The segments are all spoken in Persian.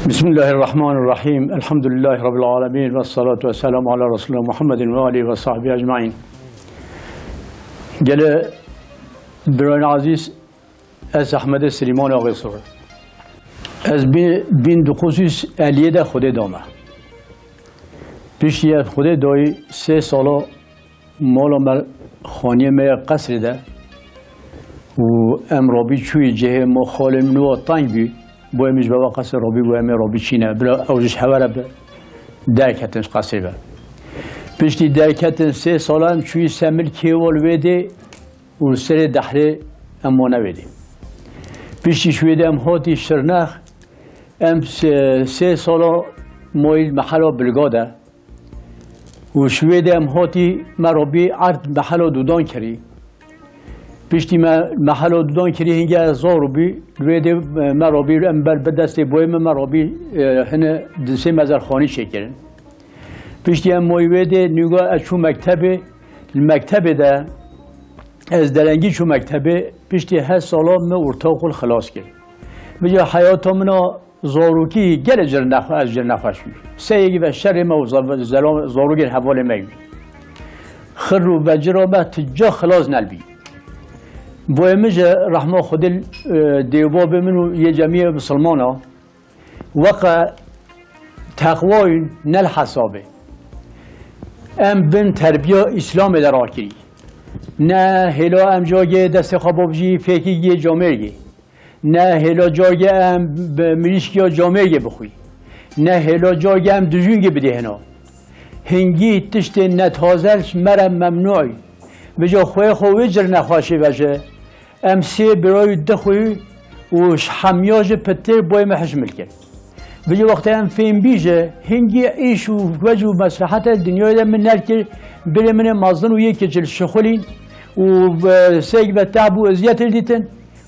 بسم الله الرحمن الرحيم الحمد لله رب العالمين والصلاة والسلام على رسول الله محمد وآله وصحبه أجمعين. قال بران عزيز از احمد سليمان آقای صور از بین دو خصوص علیه ده خود دامه پیشی خود دای 3 سالا مالا مر خانیه مر قصر ده و امرابی چوی جه ما خال منو تنگ بی باید با قصر رابی باید رابی چینه بلا اوجش حواره به درکتنش قصر به پیشتی درکتن 3 سالا هم چوی سمل کیوال ویده و سر دحره اما نویده پیشتی شویده هم هاتی شرنخ ام 3 سالا مایل محلا بلگاده و شویده هم هاتی مرابی عرض محلا دودان کری پیشتی محلا دودان کری هنگه از زاروبی رویده مرابی ام بر بدست بایم مرابی هنه دسته مزرخانی شکرن پیشتی هم مایویده نگاه از چون مکتب ده از درنگی چون مکتبه پیشتی 8 سالا من ارتاق خلاص کرد بجا حیاتا منا زاروکی گل از جر نخوشوی سیگی و شر ما و زاروگی حوال میوی خر و بجرا ما تجا خلاص نلبی بایمج رحمه خود دیوباب منو یه جمعی مسلمان ها وقع تقوی نل حسابه ام بن تربیه اسلام در آکری نه هلا ام جاگه دست خوابابجی فکیگی جامعه نه هلا جاگه ام مریشکی جامعه بخوی نه هلا جاگه ام دجونگی بده هنا هنگی تشت نتازلش مرم ممنوعی بجا خوی خوی جر نخواشه بشه ام 3 برای دخوی و حمیاج پتر بایم حشمل کرد بجا وقتی ام فهم بیجه هنگی ایش و وجه و مصلحت دنیای ده من نرکر بره من مازن و یکی جل شخولین و سیگ و تعب و ازیت دیتن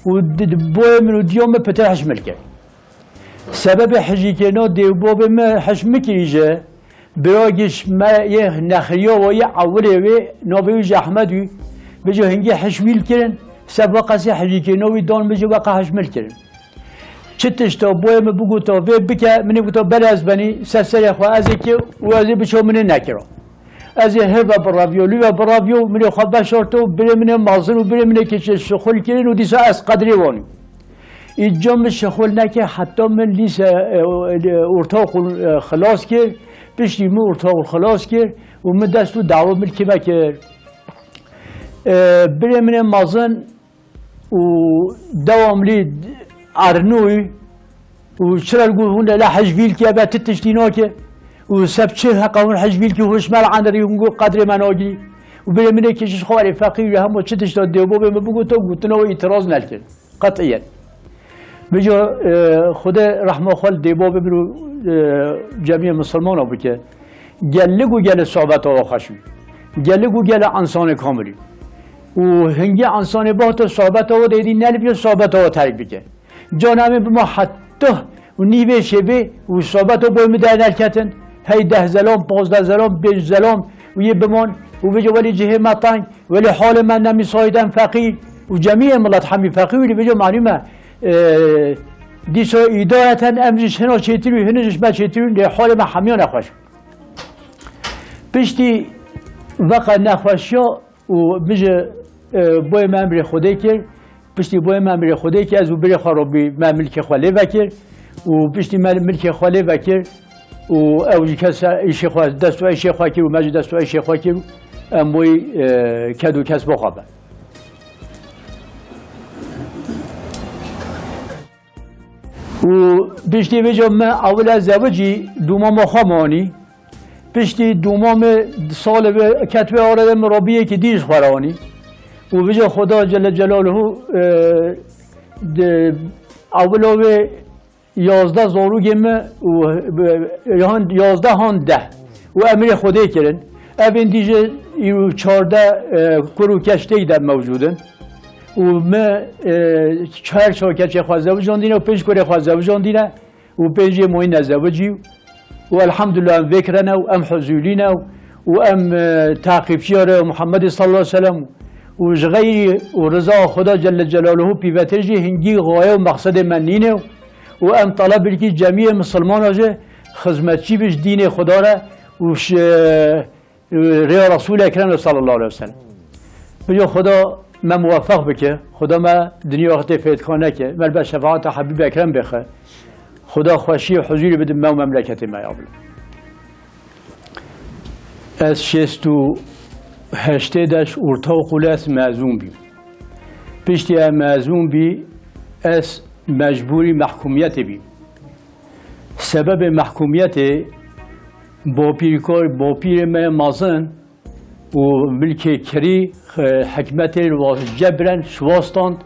و بایم و دیوم پتر حشمل کرد سبب حجی کردن دیو باب ما حشم کریجه براگش ما یه نخریا و یه عوره و نابیوج احمدی بجا هنگی حشویل کردن سبب قصی حجی کردن و دان بجا وقع حشمل کردن چتش تا بایم بگو تا و بکه منی بگو تا بر از بنی سر خواه ازی که و ازی بچه منی نکرا ازی هوا براویو لیو براویو منی خواه بشارتو بره منی مازن و بره منی که شخول کردن و دیسا از قدری وانی اینجا من شخول نکه حتی من لیس ارتاق خلاص کرد پیشتی من ارتاق خلاص کرد و من دستو دعوه ملکی بکر بره منی مازن و دوام لید ارنوی و چرا الجوهون لا حجبيل كي ابى تتشتينوك وسبتشه قانون حجبيل كي هوش مال عند ريونغو قدر مناجي وبلا منك كيش خواري فقير هم تشتش ديوبو بما بقول تو قلت له اعتراض نلكن قطعيا بجا خدا رحمه خال ديوبو ببرو جميع مسلمان بك قال لكو قال صحبته وخشوي قال لكو قال انسان كاملي وهنجي انسان باهت صحبته وديدي نلبي صحبته ترك بك جانمه ما حتی و نیوه شبه و صحبت رو باید در نرکتن هی 10 زلام 15 زلام 5 زلام و یه بمان و بجا ولی جهه مطنگ ولی حال من نمی سایدم فقیر و جمیع ملت همی فقیر ولی بجا معلومه دیسا ایدایتن امزش هنا چیتری و هنجش ما چیتری ده حال من همیان نخواش پشتی وقت نخواشیا و بجا باید من بری خوده کرد پشتی باید من بری خوده که از او بری خرابی من ملک خاله وکر و پشتی من ملک خاله وکر و اوجی کس ایشی خواه دستو ایشی خواه کرد و مجد دستو ایشی خواه کرد ام بای کدو کس بخوابه و پشتی بجا من اول از زوجی دومام خامانی پشتی دومام سال به کتبه آرده مرابیه که دیش خورانی و بجا خدا جل جلاله اولو 11 زاروگم و 11 هان 10 و امیر خدا کردن اوین دیجه 14 کرو کشته در موجودن و ما 4 شاکچه خواه زوجان دینه و 5 کره خواه زوجان دینه و 5 موین زوجی و الحمدلله ام وکرنه و ام حضولینه و ام تعقیبچیاره محمد صلی الله علیه وسلم و جغی و رضا خدا جل جلاله پیوترجی هنگی غایه و مقصد من نینه و ام طلب کی جمعی مسلمان آجه خدمتچی بش دین خدا را و ریا رسول اکرم صلی الله علیه وسلم. بجا خدا ما موفق بکه، خدا ما دنیا وقت فیض کنه که من به شفاعت حبیب اکرم بخه، خدا خوشی و حضوری بده ما و مملکت ما یابل. از 68 داش ارتا و قلت معزوم بیم. پشتی معزوم بی از مجبوری محکومیت بیم. سبب محکومیت با پیر ما مازن و ملک کری حکمت جبران شواستاند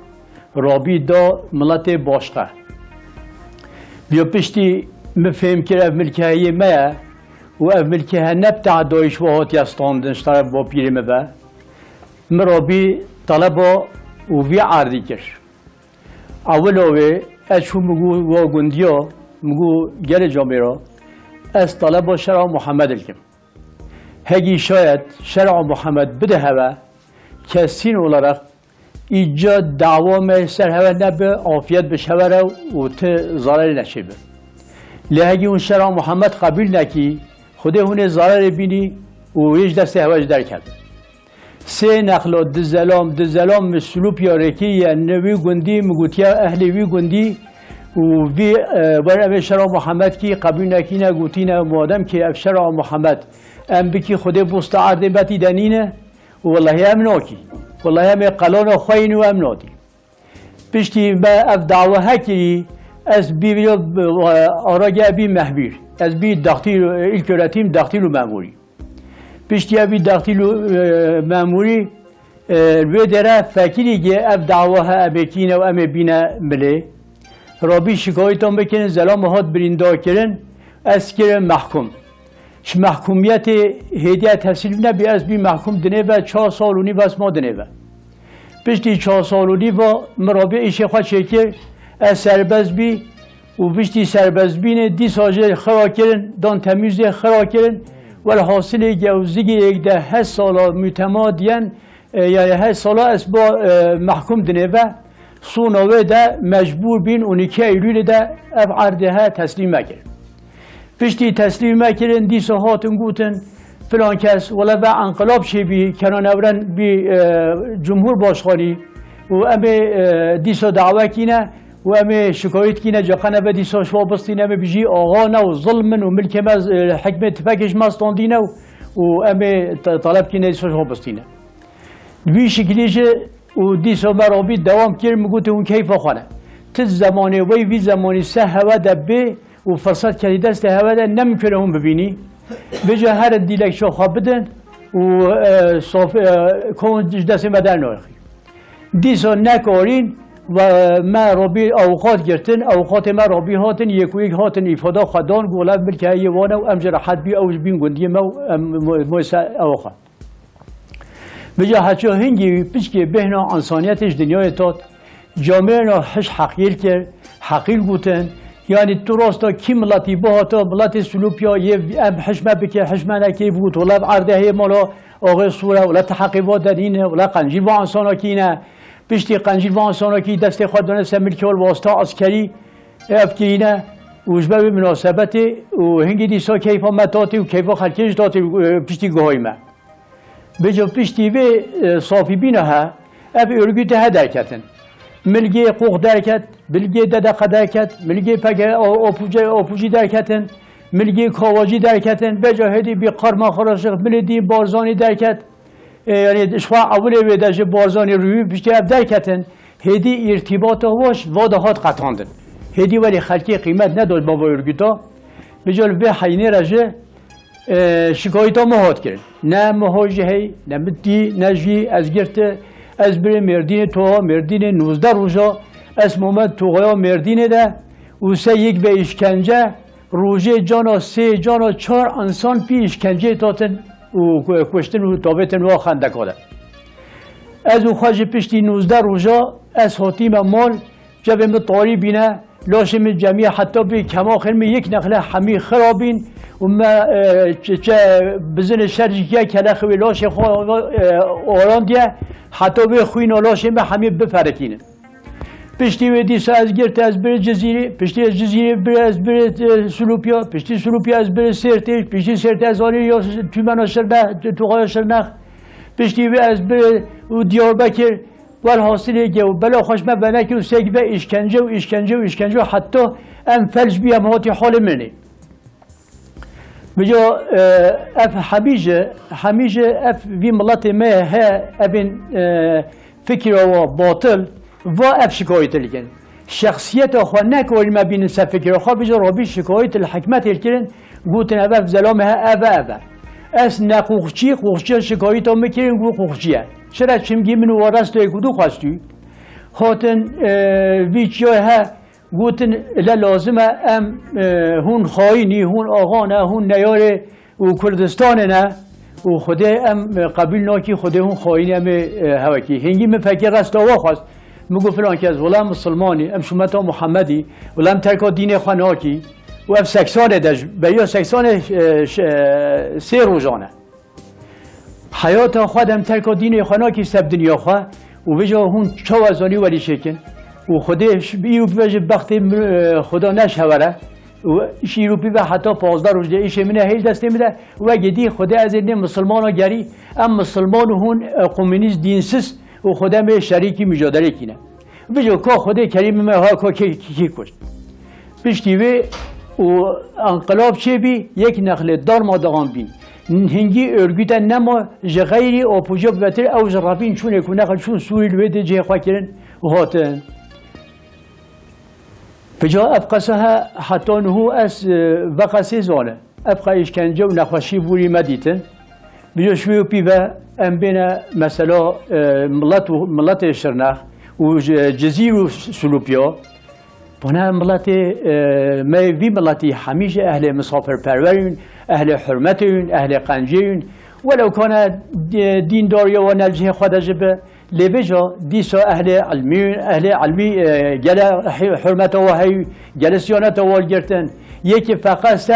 رابی دا ملت باشقه. بیا پشتی مفهم که اف ملکه های ما و اف ملکه ها نبتع دایش و هاتی استاندنش طرف با پیر ما با مرابی طلبا و وی عردی کرد. اولاوه از شو مگو و گندیا مگو گل جامعه را از طلبا شرع محمد الکم. هگی شاید شرع محمد بده هوا کسین olarak ایجاد دعوام سر هوا نبه عافیت بشه هوا و ته ضرر نشیبه. لهگی اون شرع محمد قبول نکی خوده هونه ضرر بینی و هیچ دست هواش در کرد. سه نخلات دزلام مسلوب یا رکی یا نوی گندی مگوتیا اهلی وی گندی و وی برای شرع محمد کی قبول نکی نگوتی نه مادم که شرع محمد ام بکی خوده بوست عرض بتی دنینه و والله هم ناکی والله هم قلان خوین و هم نادی پشتی با اف دعوه هکی از بی آراگه بی محبیر از بی دختیل الکراتیم دختیل و معموری پشتی بی دختیل و معموری وی داره فکری که اف دعوه ها امکینه و ام بینه مله رابی شکایتان بکنن زلام هات بریندا کرن از کرن محکوم محکومیت هدیه تحصیل نبی از بی محکوم دنه و 4 سال و نی بس ما دنه و پشتی 4 سال و نی و مرابع ایش خواهد شکر از سرباز بی و پشتی سرباز بینه دی ساجه خرا کرن دان تمیز خرا کرن و حاصل گوزگی یک ده 8 سالا متمادین یعنی 8 سالا از با محکوم دنه و سوناوه ده مجبور بین اونیکه ایلول ده اب عرده ها تسلیم کرد پشتی تسلیم کردن دیسا هاتن گوتن فلان کس ولی و انقلاب شی بی کنان اورن بی جمهور باشخانی و امه دیسا دعوه کینه و امه شکایت کینه جاقنه به دیسا شوا بستینه امه بیجی آغا نه و ظلمن و ملک مز حکمت تفکش مستاندینه و امه طلب کینه دیسا شوا بستینه دوی شکلیش و دیسا مرابی دوام کرد مگوته اون کیف خانه تز زمانه وی زمانی سه هوا دبه و فرصت کردی دست هوا ده نمیکنه هم ببینی بجا هر دیلک شاخه بدن و صاف کون دست مدر ناخی دیسا نکارین و ما رابی اوقات گرتن اوقات ما رابی هاتن یک و یک هاتن ایفادا خدان گولاد ملکه ایوانه و امجر حد بی اوج بین گندی ما مویسا اوقات بجا حتی هنگی پیشکی بهنا انسانیتش دنیای تاد جامعه نا حش حقیل کرد حقیل گوتن یعنی تو راستا کی ملتی با تا ملت سلوپیا یه حشمه بکه حشمه نکی بود ولی عرضه های مالا آقای سوره ولی تحقیقات دینه ولی قنجیل با انسان کینه پشتی قنجیل با انسان کی دست خود دانست ملکی و واسطه عسکری افکینه وجبه به مناسبت و هنگی دیسا کیفا متاتی و کیفا خلکش داتی پشتی گوهای ما بجا پشتی به صافی بینه ها اف ارگیت ها درکتن ملگی قوق درکت، ملگی ددقه درکت، ملگی پگه آپوجی درکتن، ملگی کاواجی درکتن، بجاهدی بی قرما خراشق، ملدی بارزانی درکت، یعنی شوا اولی ویداج بارزانی روی بیشتر درکتن، هدی ارتباط واش وادهات قطعاندن، هدی ولی خلقی قیمت نداد با ورگیتا، بجال به حینه رجه شکایتا مهات کرد، نه مهاجهی، نه مدی، نه جی از گرته از بر مردین توها مردین 19 روزا از مومد توها مردین ده و سه یک به اشکنجه روزه جانا 3 جانا 4 انسان پی اشکنجه تاتن و کشتن و تابتن و خنده کاده از او خواهج پشتی 19 روزا از حاتیم مال جبه مطاری بینه لاشم جمعی حتی به کماخر می یک نقله همی خرابین و ما چه بزن شرجی که کلخوی لاش آران دیه حتی به خوین و لاشم همی بفرکینه پشتی و دیسا از گرت از بر جزیره، پشتی از جزیره بر از بر سلوپیا، پشتی سلوپیا از بر سرتش، پشتی سرت از آری یا تومن شرنخ، توقای شرنخ، پشتی و از بر دیاربکر والحاصل که بلا خوشمه بناکی و سگ و اشکنجه و اشکنجه و اشکنجه حتی ام فلج بیم هاتی حال منی. بجا اف همیشه اف وی ملت ما ها ابن فکر و باطل و اف شکایت لکن شخصیت آخوا نکوری ما بین سف فکر آخوا بجا رابی شکایت الحکمت لکن گوتن اف زلام ها اف اس نقوخچی خوخچی شکایت هم میکرین گو خوخچیه چرا چمگی منو وارست کدو خواستوی هاتن ویچیای ها گوتن لازمه ام هون خاینی هون آقا نه هون نیار و کردستان نه و خدا ام قبیل ناکی خدا هون خاینی ام هواکی هنگی من فکر رست آوا خواست مگو فلان که از ولام مسلمانی ام شمتا محمدی ولام ترکا دین خاناکی و اف سکسانه دش بیا سکسانه سه روزانه حیات خودم ترک دین خاناکی سب دنیا خواه و بجا هون چوازانی ولی شکن و خودش بیو بجا بخت خدا نشوره و شیرو بی حتی 15 روز ایش منه هیچ دست میده و گدی خدا از این مسلمان ها گری ام مسلمان هون کمونیست دینسیس و خدا می شریکی مجادله کنه بجا که خدا کریم ما ها که کی کشت پشتی و انقلاب چه بی یک نخل دار مادغان بی هنگی ارگیتا نما جغیری اپوجا بتر او جرافین چون یکو نخل چون سویل ویده جه خواه کرن و هاتن بجا افقاسها حتی نهو از وقاسی زانه افقا اشکنجه و نخوشی بوری مدیتن بجا شویو پی و ام بین مثلا ملت شرنخ و جزیر و سلوپیا بنا ملت ما وی ملتی همیشه اهل مسافر پرورین اهل حرمتین اهل قنجین ولو کان دین داری و نلجه خودش به لبجا دیسا اهل علمی گل حرمت و هی گل سیانت و گرتن یکی فقط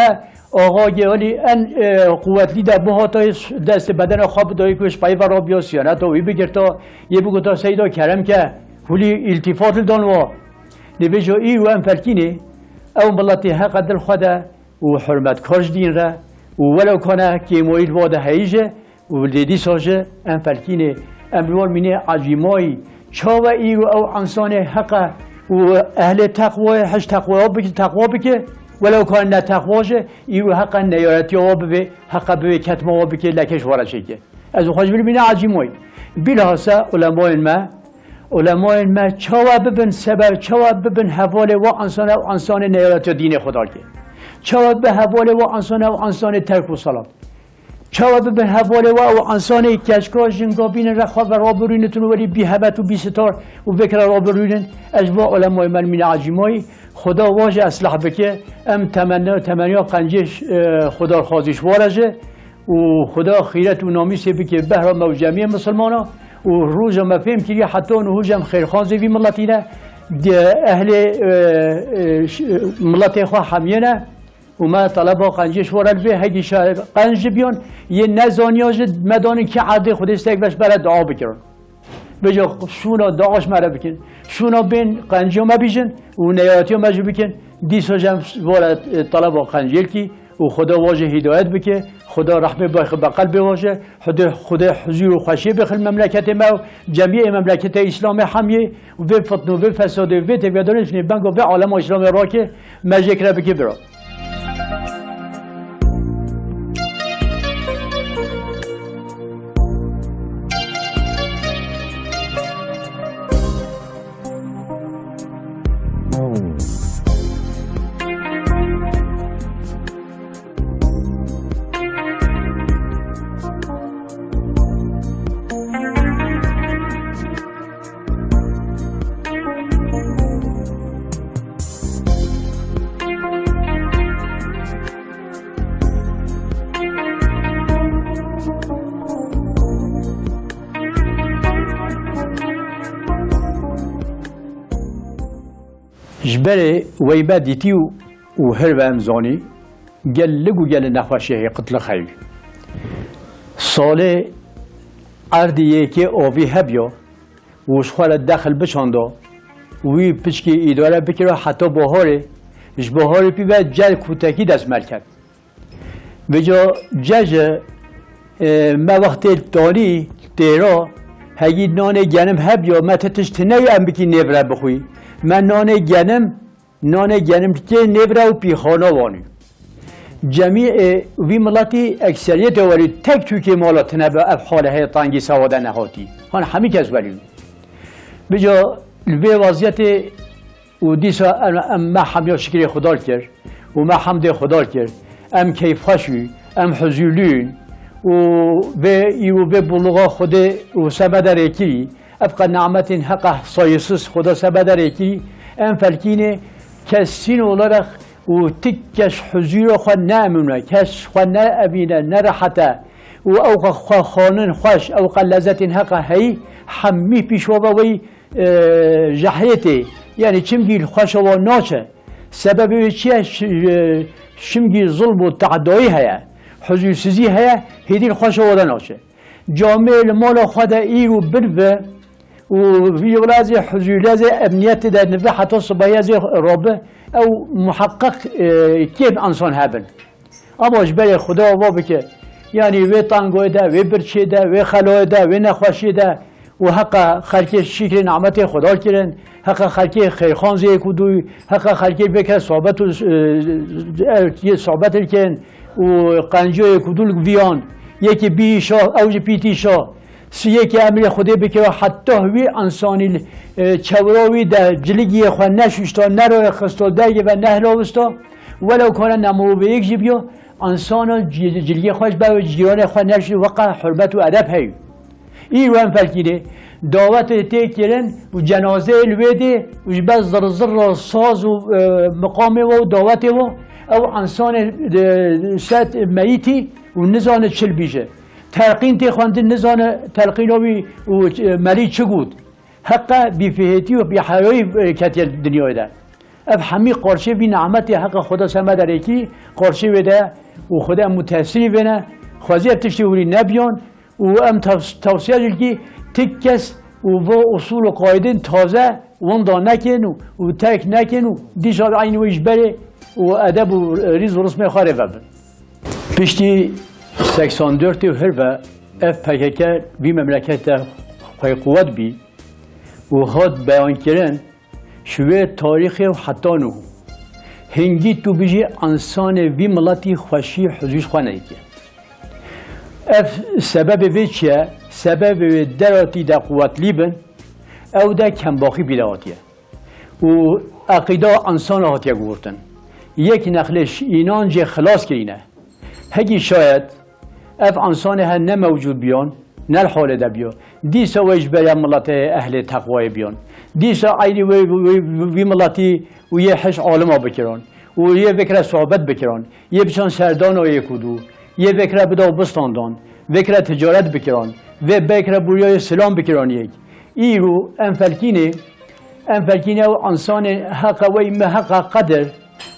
آقا گلی ان قوت لیده بهاتای دست بدن خواب دایی کش پای و رابیا سیانت و وی بگرتا یه بگوتا سیدا کرم که ولی التفات دانوا لبجا ای و ام فلکینه او ملتی حق دل خدا و حرمت کارش دین را و ولو کنه که مویل واده هیجه و لیدی ساجه ام فلکینه امروار مینه عجیمایی چاوه ای و او انسان حق و اهل تقوی هش تقوی بکه ولو کان نه تقواشه ای و حق نیارتی ها ببه حق ببه کتما ها بکه لکش وارشه که از او خوش مینه عجیمایی بیلحاسه علماء ما چاوه ببن سبب چاوه ببن حواله و انسان نیارتی دین خدا که چاوه به حواله و انسان ترک و صلات چاوه به حواله و انسان کشکا جنگابین رخوا و رابرینتون ولی بی حبت و بی ستار و بکر رابرینن اجوا علماء من من عجیمایی خدا واجه اصلاح بکه ام تمنیا قنجش خدا خازش وارجه و خدا خیرت و نامیسه بکه بهرام و جمعی مسلمان ها و روز ما فهم کردی حتی نهوجم خیرخان زوی ملتینه اهل ملت خواه حمیانه و ما طلبا قنجش وارد به هگی قنج بیان یه نزانیاج مدانی که عاده خود استک بش برای دعا بکرن بجا شونا دعاش مرا بکن شونا بین قنجی ما بیشن و نیاتی ما جو بکن دیسا جم وارد طلبا قنجیل کی و خدا واجه هدایت بکه خدا رحمه بقلب واجه خدا حضور و خوشی بخل مملکت ما و جمعی مملکت اسلام حمیه و به فتن و به فساد و به تبیادانش نبنگ و به عالم اسلام را که مجکره بکه برا جبري ويبا ديتيو وهرب امزاني قال لقو قال نخوشه قتل خيل صالح عردي يكي اوفي هبيا وشخوال الداخل بشاندا وی پشکی اداره بکره حتی بهاره اش بهاره پی و جل کوتکی دست ملکت بجا جج ما وقت داری دیرا هایی نان گنم هب یا ما تتش تنهی ام بکی نبره بخوی من نان گنم که نبره و پیخانه وانی جمیع وی ملتی اکثریت ولی تک توی که مالات نبه اب حاله تانگی سواده نهاتی هان همی کس ولی بجا به وضعیت و دیسا ما حمیا شکر خدا کرد و ما حمد خدا کرد ام کیف خشوی ام حزولین و به بلغا خود و سبب درکی ابقى نعمت حق سایسس خدا سبب درکی ام فلکینه کسین ولرخ و تکش حضور خود نامونه کش خود نابینه نرحته و او خانن خوش او لذت حق هی حمی پیشوا وی جحیته یعنی چمگی خوش و ناچه سبب چیه شمگی ظلم و تعدایی هیا حضور سزی هیا هدی خوش و ناچه جامعه المال خود ایرو بربه و ویولازی حضور لازی امنیت در نفع حتی صبایازی رابه او محقق کیف انسان هبن اما اجباری خدا و بکه یعنی وی تانگوی ده وی برچه ده وی خلوی ده وی نخوشی ده و حق خلقی شکر نعمت خدا کرن حق خلقی خیرخان زی کدوی حق خلقی بکر صحبت کن و قنجوی کدول ویان یکی بی شاه اوج پیتی شاه یکی امر خدا بکر حتی وی انسانی چوراوی در جلگی خود نشوشتا نرو خستا درگی و نهلاوستا ولو کان نمو به یک جیبیو انسان جلگی خوش به جیران خود نشوش وقع حرمت و ادب هی این رو هم فلکیده دعوت تکرن و جنازه الویده و بس زر ساز و مقام و دعوت و او انسان ست میتی و نزان چل بیشه تلقین تخواند نزان تلقین و ملی چه گود حق بیفهتی و بیحیایی کتیر دنیای ده اب همی قرشه بی نعمت حق خدا سمه در ایکی قرشه بده و خدا متاثری بینه خوازی ابتشتی ولی نبیان و ام توصیه جلگی تکس و اصول و قاعدین تازه وندا نکن و ترک نکن و دیشار عین و اجباره و ادب و ریز و رسم خاره ببن پشتی 84 و هر و اف پککر بی مملکت خواهی قوت بی و هاد بیان کرن شوه تاریخ و حتی نو هنگی تو بجی انسان وی ملتی خوشی حضوش خواه نیکی اف سبب وی چیه؟ سبب وی دراتی دا قوت لیبن او دا کمباخی بیدهاتیه و عقیده انسان هاتیه گورتن یک نخلش اینان جه خلاص کرینه هگی شاید اف انسان ها نموجود بیان نل حال ده بیان دیسا ویش برای ملت اهل تقوی بیان دیسا عیلی وی ملتی و یه حش عالم ها بکران و یه بکره صحبت بکران یه بچان سردان و یه کدو یه بکره بدا بستاندان بکره تجارت بکران و بکره بوریای سلام بکران یک ای رو انفلکینه و انسان حق و ایم حق قدر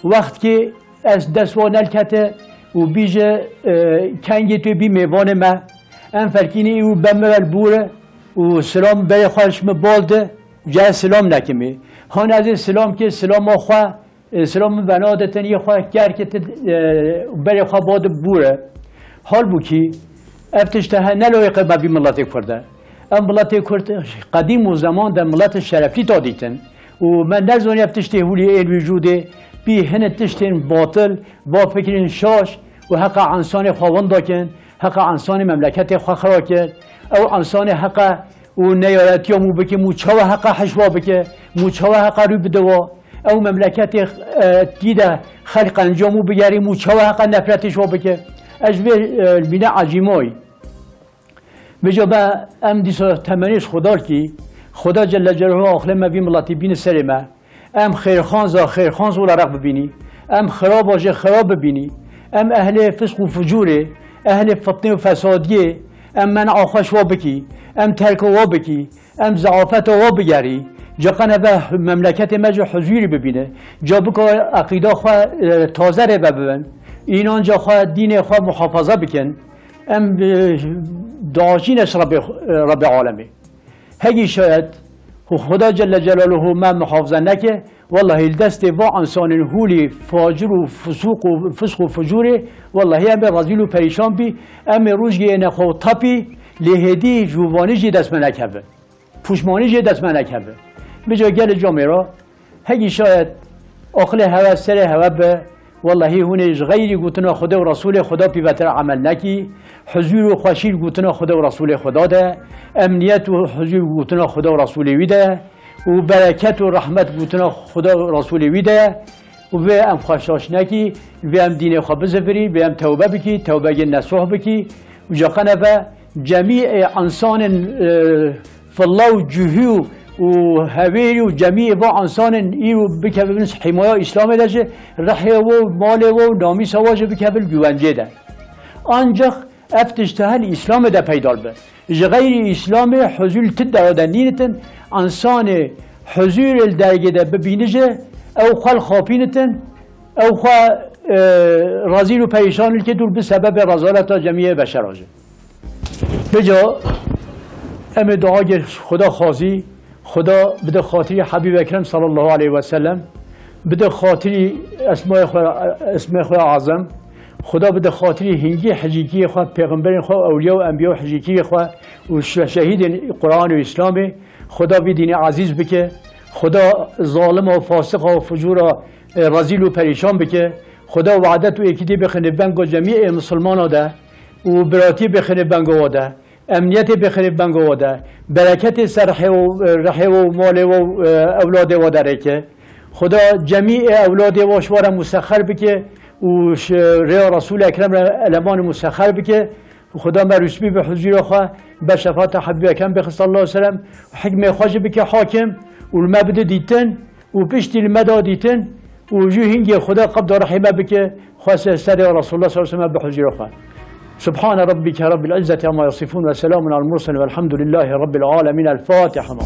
وقت که از دستوان نلکته و بیجه کنگی توی بی میوان ما انفلکینه ای رو بمول بوره و سلام برای خواهش مبالده جای سلام نکمه هان از سلام که سلام خواه سلام بنادتن یه خواه گر که برای خواه باد بوره حال بو که افتشته نلایقه ببی ملت کرده ام ملت کرد قدیم و زمان در ملت شرفی دادیتن و من نزانی افتشته هولی ایل وجوده بی هنه تشتین باطل با فکرین شاش و حق انسان خواهان داکن حق انسان مملکت خواه خرا کرد او انسان حق و نیارتی مو بکه موچاو حق حشوا بکه موچاو حق رو بدوا او مملکت دیده خلق انجامو بگری موچاو حق نفرتش وا بکه اجبه بینه عجیمای بجا با ام دیسا تمنیش خدا کی خدا جل جلاله آخر ما بی ملاتی بین سر ما ام خیرخان ولا رق ببینی ام خراب باشه خراب ببینی ام اهل فسق و فجوره اهل فتنه و فسادیه ام منع خوش وا بکی ام ترک وا بکی ام ضعافت وا بگری جا قنه به مملکت مجو حضوری ببینه جا بکا عقیده خواه تازه رو ببین اینان جا خواه دین خواه محافظه بکن ام داشینش رب عالمه هگی شاید و خدا جل جلاله ما محافظه نکه والله الدست و انسان هولی فاجر و فسق و فجوره والله هم رزیل و پریشان بی ام روزگی نخو تپی لهدی جوانی جی دست من نکبه پوشمانی جی دست من نکبه بجا گل جامعه هگی شاید آخل هوا سر هوا به والله هونش غیری گوتنا خدا و رسول خدا پیوتر عمل نکی حضور و خوشیل گوتنا خدا و رسول خدا ده امنیت و حضور گوتنا خدا و رسول ویده و برکت و رحمت گوتنا خدا و رسول ویده و به ام خوشاش نکی به ام دین خواب بزفری به ام توبه بکی توبه نصوح بکی و جاقنا به جمیع انسان فالله جهو و هویری و جمیع با انسان ایرو بکبل حمایه اسلام داشته رحیه و مال و نامی سواجه بکبل گوانجه ده آنجا افتشتهل اسلام ده پیدار به غیر اسلام حضور تده ده نینتن انسان حضور الدرگه ده ببینجه او خال خاپینتن او خال رازیل و پریشان که دور به سبب رزالت جمیع بشر آجه بجا ام دعای خدا خواهی خدا بده خاطری حبیب اکرم صلی الله علیه و سلم بده خاطری اسماء خدا اعظم خدا بده خاطری هنگی حجیکی خدا پیغمبر خدا اولیاء و انبیاء حجیکی خدا و شهید قرآن و اسلام خدا بی دین عزیز بکه خدا ظالم و فاسق و فجور و رزیل و پریشان بکه خدا وعدت و اکیدی بخنه بنگ جمیع مسلمان ده و براتی بخنه بنگ ده امنیت بخرید بنگ واده برکت سرح و رحه و مال و اولاد واده که خدا جمیع اولاد واشوار مسخر بکه و ریا رسول اکرم علمان مسخر بکه خدا مرسبی به حضور خواه به شفاعت حبیب اکرم بخص الله علیه وسلم حکم خواجه بکه حاکم و المبد دیتن و پشتی المدا دیتن و جو هنگی خدا قبض رحمه بکه خواست سر رسول الله صلی الله علیه وسلم به حضور خواه سبحان ربك رب العزة عما يصفون وسلام على المرسلين والحمد لله رب العالمين الفاتحة.